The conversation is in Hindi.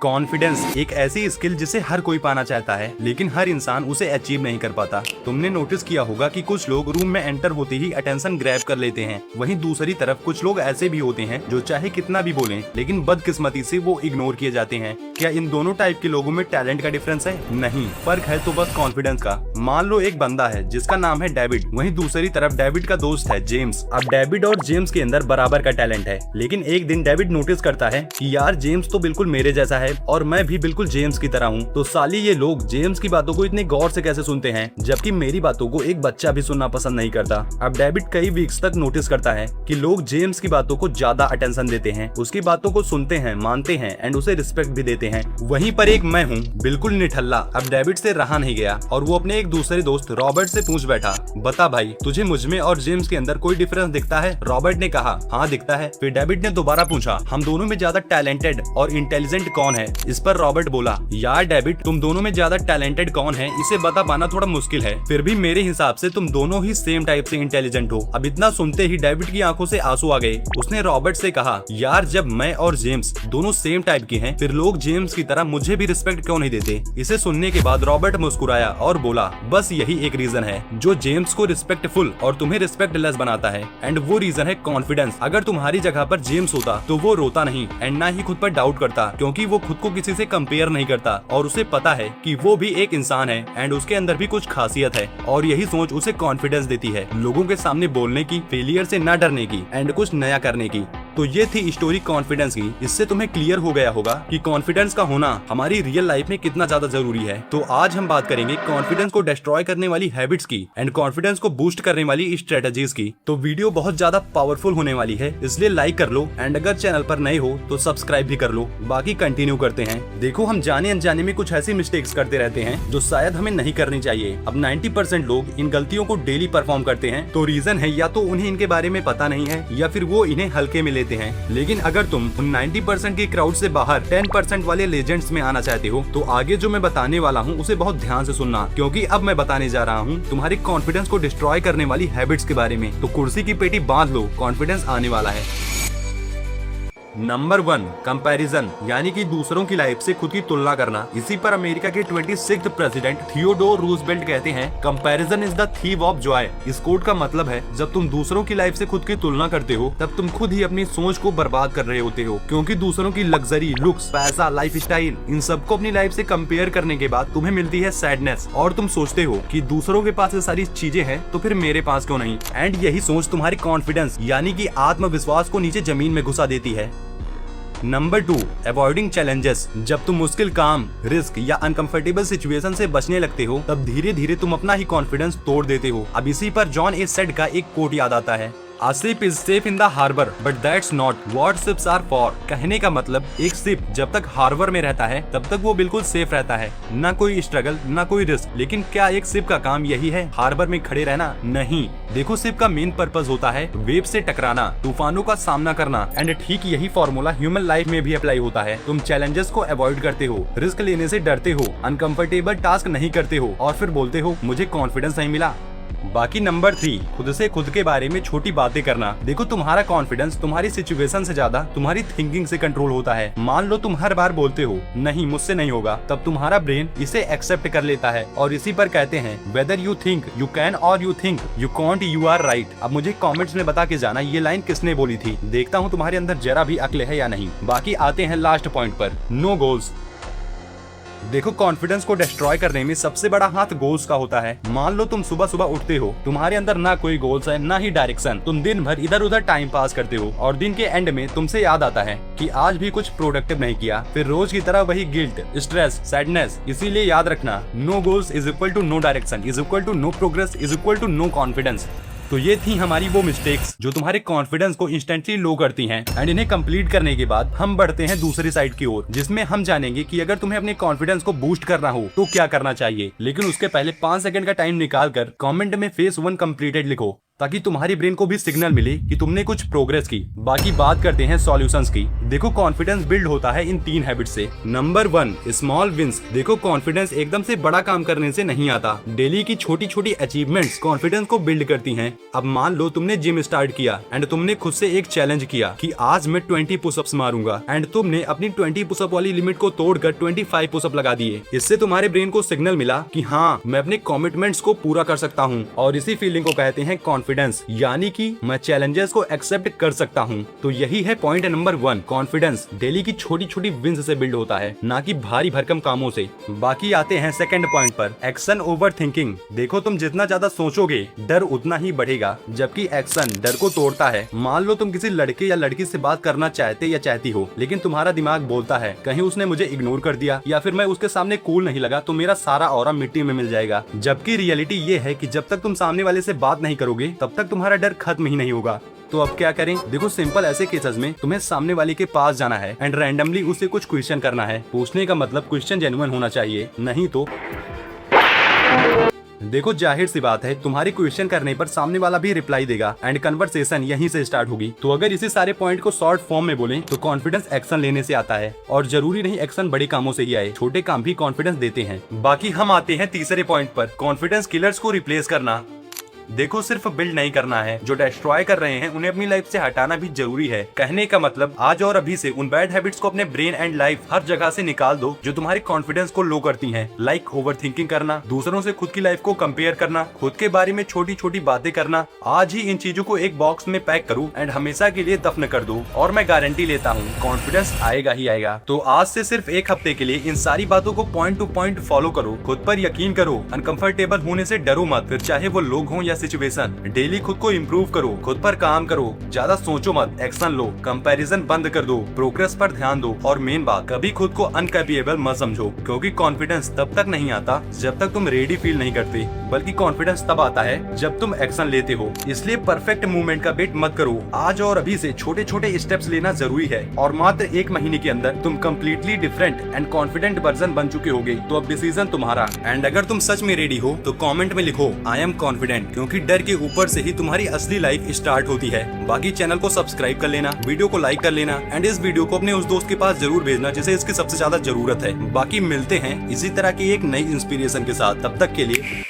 कॉन्फिडेंस एक ऐसी स्किल जिसे हर कोई पाना चाहता है, लेकिन हर इंसान उसे अचीव नहीं कर पाता। तुमने नोटिस किया होगा कि कुछ लोग रूम में एंटर होते ही अटेंशन ग्रैब कर लेते हैं। वहीं दूसरी तरफ कुछ लोग ऐसे भी होते हैं जो चाहे कितना भी बोलें, लेकिन बदकिस्मती से वो इग्नोर किए जाते हैं। क्या इन दोनों टाइप के लोगों में टैलेंट का डिफरेंस है? नहीं, फर्क है तो बस कॉन्फिडेंस का। मान लो एक बंदा है जिसका नाम है डेविड, वहीं दूसरी तरफ डेविड का दोस्त है जेम्स। अब डेविड और जेम्स के अंदर बराबर का टैलेंट है, लेकिन एक दिन डेविड नोटिस करता है कि यार जेम्स तो बिल्कुल मेरे जैसा है और मैं भी बिल्कुल जेम्स की तरह हूँ, तो साली ये लोग जेम्स की बातों को इतने गौर से कैसे सुनते हैं, जबकि मेरी बातों को एक बच्चा भी सुनना पसंद नहीं करता। अब डेविड कई वीक्स तक नोटिस करता है कि लोग जेम्स की बातों को ज्यादा अटेंशन देते हैं, उसकी बातों को सुनते हैं, मानते हैं एंड उसे रिस्पेक्ट भी देते हैं। वहीं पर एक मैं हूँ बिल्कुल निठल्ला। अब डेविड से रहा नहीं गया और वो अपने एक दूसरे दोस्त रॉबर्ट से पूछ बैठा, बता भाई तुझे मुझमें और जेम्स के अंदर कोई डिफरेंस दिखता है? रॉबर्ट ने कहा हाँ दिखता है। फिर डेविड ने दोबारा पूछा, हम दोनों में ज्यादा टैलेंटेड और इंटेलिजेंट कौन है? इस पर रॉबर्ट बोला, यार डेविड तुम दोनों में ज्यादा टैलेंटेड कौन है इसे बता पाना थोड़ा मुश्किल है, फिर भी मेरे हिसाब से तुम दोनों ही सेम टाइप से इंटेलिजेंट हो। अब इतना सुनते ही डेविड की आंखों से आंसू आ गए। उसने रॉबर्ट से कहा, यार जब मैं और जेम्स दोनों सेम टाइप के हैं, फिर लोग जेम्स की तरह मुझे भी रिस्पेक्ट क्यों नहीं देते? इसे सुनने के बाद रॉबर्ट मुस्कुराया और बोला, बस यही एक रीजन है जो जेम्स को रिस्पेक्टफुल और तुम्हें रिस्पेक्टलेस बनाता है, एंड वो रीजन है कॉन्फिडेंस। अगर तुम्हारी जगह पर जेम्स होता तो वो रोता नहीं एंड ना ही खुद पर डाउट करता, क्योंकि वो खुद को किसी से कंपेयर नहीं करता और उसे पता है कि वो भी एक इंसान है एंड उसके अंदर भी कुछ खासियत है, और यही सोच उसे कॉन्फिडेंस देती है लोगों के सामने बोलने की, फेलियर से न डरने की एंड कुछ नया करने की। तो ये थी स्टोरी कॉन्फिडेंस की। इससे तुम्हें क्लियर हो गया होगा कि कॉन्फिडेंस का होना हमारी रियल लाइफ में कितना ज्यादा जरूरी है। तो आज हम बात करेंगे कॉन्फिडेंस को डिस्ट्रॉय करने वाली हैबिट्स की एंड कॉन्फिडेंस को बूस्ट करने वाली स्ट्रेटजीज की। तो वीडियो बहुत ज्यादा पावरफुल होने वाली है, इसलिए लाइक कर लो एंड अगर चैनल पर नए हो तो सब्सक्राइब भी कर लो। बाकी कंटिन्यू करते हैं। देखो, हम जाने अनजाने में कुछ ऐसी मिस्टेक्स करते रहते हैं जो शायद हमें नहीं करनी चाहिए। अब 90% लोग इन गलतियों को डेली परफॉर्म करते हैं, तो रीजन है या तो उन्हें इनके बारे में पता नहीं है या फिर वो इन्हें हल्के में लेते हैं। लेकिन अगर तुम उन 90% की क्राउड से बाहर 10% वाले लेजेंड्स में आना चाहते हो तो आगे जो मैं बताने वाला हूँ उसे बहुत ध्यान से सुनना, क्योंकि अब मैं बताने जा रहा हूँ तुम्हारे कॉन्फिडेंस को डिस्ट्रॉय करने वाली हैबिट्स के बारे में। तो कुर्सी की पेटी बांध लो, कॉन्फिडेंस आने वाला है। नंबर 1, कंपैरिजन, यानी कि दूसरों की लाइफ से खुद की तुलना करना। इसी पर अमेरिका के 26th प्रेसिडेंट थियोडोर रूजवेल्ट कहते हैं, comparison is the thief of Joy. इस कोट का मतलब है, जब तुम दूसरों की लाइफ से खुद की तुलना करते हो तब तुम खुद ही अपनी सोच को बर्बाद कर रहे होते हो, क्योंकि दूसरों की लग्जरी, लुक्स, पैसा, लाइफ स्टाइल, इन सबको अपनी लाइफ से कंपेयर करने के बाद तुम्हें मिलती है सैडनेस, और तुम सोचते हो कि दूसरों के पास ये सारी चीजें हैं तो फिर मेरे पास क्यों नहीं? एंड यही सोच तुम्हारी कॉन्फिडेंस यानी कि आत्मविश्वास को नीचे जमीन में घुसा देती है। Number 2, avoiding challenges. जब तुम मुश्किल काम, रिस्क या अनकंफर्टेबल सिचुएशन से बचने लगते हो तब धीरे धीरे तुम अपना ही कॉन्फिडेंस तोड़ देते हो। अब इसी पर जॉन ए सेड का एक कोट याद आता है, A ship is safe in the harbor, but that's not what ships are for। कहने का मतलब, एक शिप जब तक हार्बर में रहता है तब तक वो बिल्कुल सेफ रहता है, ना कोई स्ट्रगल, ना कोई रिस्क। लेकिन क्या एक शिप का काम यही है, हार्बर में खड़े रहना? नहीं। देखो, शिप का मेन पर्पस होता है वेव से टकराना, तूफानों का सामना करना, एंड ठीक यही फॉर्मूला ह्यूमन लाइफ में भी अप्लाई होता है। तुम चैलेंजेस को अवॉइड करते हो, रिस्क लेने से डरते हो, अनकंफर्टेबल टास्क नहीं करते हो और फिर बोलते हो मुझे कॉन्फिडेंस नहीं मिला। बाकी नंबर 3, खुद से खुद के बारे में छोटी बातें करना। देखो, तुम्हारा कॉन्फिडेंस तुम्हारी सिचुएशन से ज्यादा तुम्हारी थिंकिंग से कंट्रोल होता है। मान लो तुम हर बार बोलते हो नहीं मुझसे नहीं होगा, तब तुम्हारा ब्रेन इसे एक्सेप्ट कर लेता है और इसी पर कहते हैं whether you think you can और you think you can't, you are right. अब मुझे कमेंट्स में बता के जाना ये लाइन किसने बोली थी, देखता हूँ तुम्हारे अंदर जरा भी अक्ल है या नहीं। बाकी आते हैं लास्ट पॉइंट पर, नो गोल्स। देखो, कॉन्फिडेंस को डिस्ट्रॉय करने में सबसे बड़ा हाथ गोल्स का होता है। मान लो तुम सुबह सुबह उठते हो, तुम्हारे अंदर ना कोई गोल्स है ना ही डायरेक्शन, तुम दिन भर इधर उधर टाइम पास करते हो और दिन के एंड में तुमसे याद आता है कि आज भी कुछ प्रोडक्टिव नहीं किया, फिर रोज की तरह वही गिल्ट, स्ट्रेस, सैडनेस। इसीलिए याद रखना, no goals is equal to no direction is equal to no progress is equal to no confidence. तो ये थी हमारी वो मिस्टेक्स जो तुम्हारे कॉन्फिडेंस को इंस्टेंटली लो करती हैं, एंड इन्हें कंप्लीट करने के बाद हम बढ़ते हैं दूसरी साइड की ओर, जिसमें हम जानेंगे कि अगर तुम्हें अपने कॉन्फिडेंस को बूस्ट करना हो तो क्या करना चाहिए। लेकिन उसके पहले 5 सेकंड का टाइम निकाल कर कॉमेंट में फेस 1 कंप्लीटेड लिखो। ताकि तुम्हारी ब्रेन को भी सिग्नल मिले कि तुमने कुछ प्रोग्रेस की। बाकी बात करते हैं सॉल्यूशंस की। देखो कॉन्फिडेंस बिल्ड होता है इन 3 हैबिट से। Number 1, small wins. देखो कॉन्फिडेंस एकदम से बड़ा काम करने से नहीं आता। डेली की छोटी छोटी अचीवमेंट्स कॉन्फिडेंस को बिल्ड करती हैं। अब मान लो तुमने जिम स्टार्ट किया एंड तुमने खुद से एक चैलेंज किया कि आज मैं 20 पुशअप्स मारूंगा एंड तुमने अपनी 20 पुशअप वाली लिमिट को तोड़कर 25 पुशअप लगा दिए। इससे तुम्हारे ब्रेन को सिग्नल मिला कि हाँ, मैं अपने कमिटमेंट्स को पूरा कर सकता हूँ, और इसी फीलिंग को कहते हैं कॉन्फिडेंस, यानी कि मैं चैलेंजेस को एक्सेप्ट कर सकता हूँ। तो यही है पॉइंट नंबर 1। कॉन्फिडेंस डेली की छोटी छोटी विंस से बिल्ड होता है, ना कि भारी भरकम कामों से। बाकी आते हैं सेकंड पॉइंट पर, एक्शन ओवर थिंकिंग। देखो तुम जितना ज्यादा सोचोगे डर उतना ही बढ़ेगा, जबकि एक्शन डर को तोड़ता है। मान लो तुम किसी लड़के या लड़की से बात करना चाहते या चाहती हो, लेकिन तुम्हारा दिमाग बोलता है कहीं उसने मुझे इग्नोर कर दिया या फिर मैं उसके सामने कूल नहीं लगा तो मेरा सारा ऑरा मिट्टी में मिल जाएगा। जबकि रियलिटी ये है कि जब तक तुम सामने वाले से बात नहीं करोगे तब तक तुम्हारा डर खत्म ही नहीं होगा। तो अब क्या करें? देखो सिंपल, ऐसे केसेस में तुम्हें सामने वाले के पास जाना है एंड रैंडमली उससे कुछ क्वेश्चन करना है। पूछने का मतलब क्वेश्चन जेन्युइन होना चाहिए, नहीं तो देखो जाहिर सी बात है तुम्हारे क्वेश्चन करने पर सामने वाला भी रिप्लाई देगा एंड कन्वर्सेशन यहीं से स्टार्ट होगी। तो अगर इसी सारे पॉइंट को शॉर्ट फॉर्म में बोलें तो कॉन्फिडेंस एक्शन लेने से आता है, और जरूरी नहीं एक्शन बड़े कामों से ही आए, छोटे काम भी कॉन्फिडेंस देते हैं। बाकी हम आते हैं तीसरे पॉइंट पर, कॉन्फिडेंस किलर्स को रिप्लेस करना। देखो सिर्फ बिल्ड नहीं करना है, जो डिस्ट्रॉय कर रहे हैं उन्हें अपनी लाइफ से हटाना भी जरूरी है। कहने का मतलब आज और अभी से उन बैड हैबिट्स को अपने ब्रेन एंड लाइफ हर जगह से निकाल दो जो तुम्हारे कॉन्फिडेंस को लो करती हैं। लाइक ओवर थिंकिंग करना, दूसरों से खुद की लाइफ को कंपेयर करना, खुद के बारे में छोटी छोटी बातें करना। आज ही इन चीजों को एक बॉक्स में पैक करो एंड हमेशा के लिए दफन कर दो, और मैं गारंटी लेता हूँ कॉन्फिडेंस आएगा ही आएगा। तो आज से सिर्फ एक हफ्ते के लिए इन सारी बातों को पॉइंट टू पॉइंट फॉलो करो, खुद पर यकीन करो, अनकंफर्टेबल होने से डरो मत, फिर चाहे वो लोग हों या सिचुएशन। डेली खुद को इम्प्रूव करो, खुद पर काम करो, ज्यादा सोचो मत, एक्शन लो, कंपैरिजन बंद कर दो, प्रोग्रेस पर ध्यान दो, और मेन बात, कभी खुद को अनकैपेबल मत समझो, क्योंकि कॉन्फिडेंस तब तक नहीं आता जब तक तुम रेडी फील नहीं करते, बल्कि कॉन्फिडेंस तब आता है जब तुम एक्शन लेते हो। इसलिए परफेक्ट मूवमेंट का वेट मत करो, आज और अभी से छोटे छोटे स्टेप्स लेना जरूरी है, और मात्र 1 महीने के अंदर तुम completely different and confident version बन चुके होगे। तो अब डिसीजन तुम्हारा। एंड अगर तुम सच में रेडी हो तो कमेंट में लिखो आई एम कॉन्फिडेंट, क्योंकि डर के ऊपर से ही तुम्हारी असली लाइफ स्टार्ट होती है। बाकी चैनल को सब्सक्राइब कर लेना, वीडियो को लाइक कर लेना, एंड इस वीडियो को अपने उस दोस्त के पास जरूर भेजना जिसे इसकी सबसे ज्यादा जरूरत है। बाकी मिलते हैं इसी तरह की एक नई इंस्पिरेशन के साथ, तब तक के लिए